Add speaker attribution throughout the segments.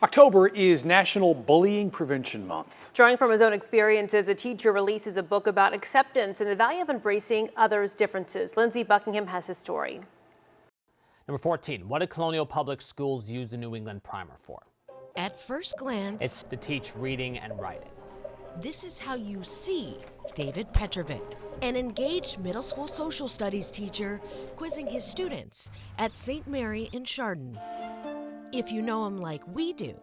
Speaker 1: October is National Bullying Prevention Month.
Speaker 2: Drawing from his own experiences, a teacher releases a book about acceptance and the value of embracing others' differences. Lindsay Buckingham has his story.
Speaker 3: Number 14, what did Colonial Public Schools use the New England Primer for?
Speaker 4: At first glance,
Speaker 3: It's to teach reading and writing.
Speaker 4: this is how you see David Petrovic, an engaged middle school social studies teacher quizzing his students at St. Mary in Chardon. If you know him like we do,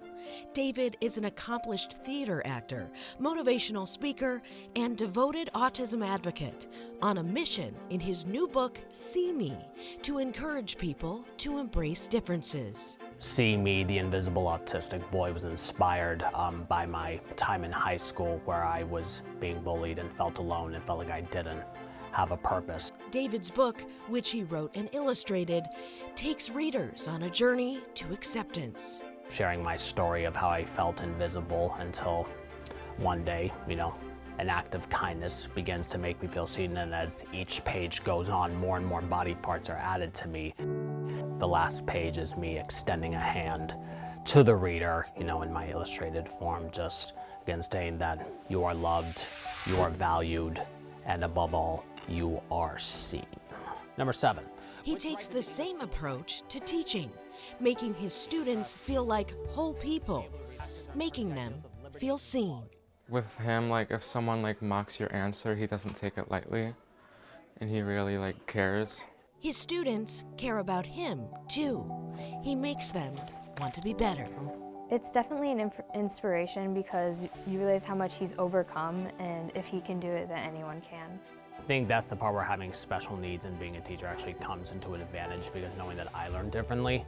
Speaker 4: David is an accomplished theater actor, motivational speaker, and devoted autism advocate on a mission in his new book, See Me, to encourage people to embrace differences.
Speaker 3: See Me, the Invisible Autistic Boy, was inspired by my time in high school where I was being bullied and felt alone and felt like I didn't have a purpose.
Speaker 4: David's book, which he wrote and illustrated, takes readers on a journey to acceptance.
Speaker 3: Sharing my story of how I felt invisible until one day, an act of kindness begins to make me feel seen, and as each page goes on, more and more body parts are added to me. The last page is me extending a hand to the reader, in my illustrated form, just again saying that you are loved, you are valued, and above all, you are seen. Number 7.
Speaker 4: He takes the same approach to teaching, making his students feel like whole people, making them feel seen.
Speaker 5: With him, if someone mocks your answer, he doesn't take it lightly, and he really cares.
Speaker 4: His students care about him too. He makes them want to be better.
Speaker 6: It's definitely an inspiration because you realize how much he's overcome, and if he can do it, then anyone can.
Speaker 3: I think that's the part where having special needs and being a teacher actually comes into an advantage, because knowing that I learn differently.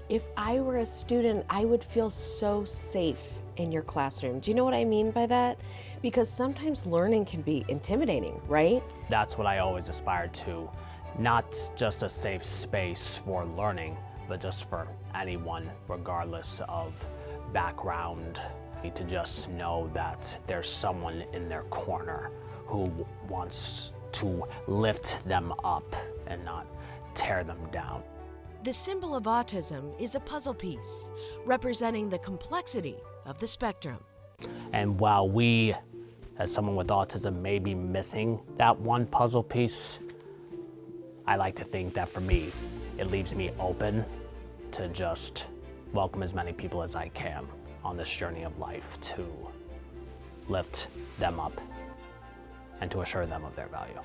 Speaker 7: If I were a student, I would feel so safe in your classroom. Do you know what I mean by that? Because sometimes learning can be intimidating, right?
Speaker 3: That's what I always aspired to. Not just a safe space for learning, but just for anyone, regardless of background, to just know that there's someone in their corner who wants to lift them up and not tear them down.
Speaker 4: The symbol of autism is a puzzle piece, representing the complexity of the spectrum.
Speaker 3: And while we, as someone with autism, may be missing that one puzzle piece, I like to think that for me, it leaves me open to just welcome as many people as I can on this journey of life, to lift them up and to assure them of their value.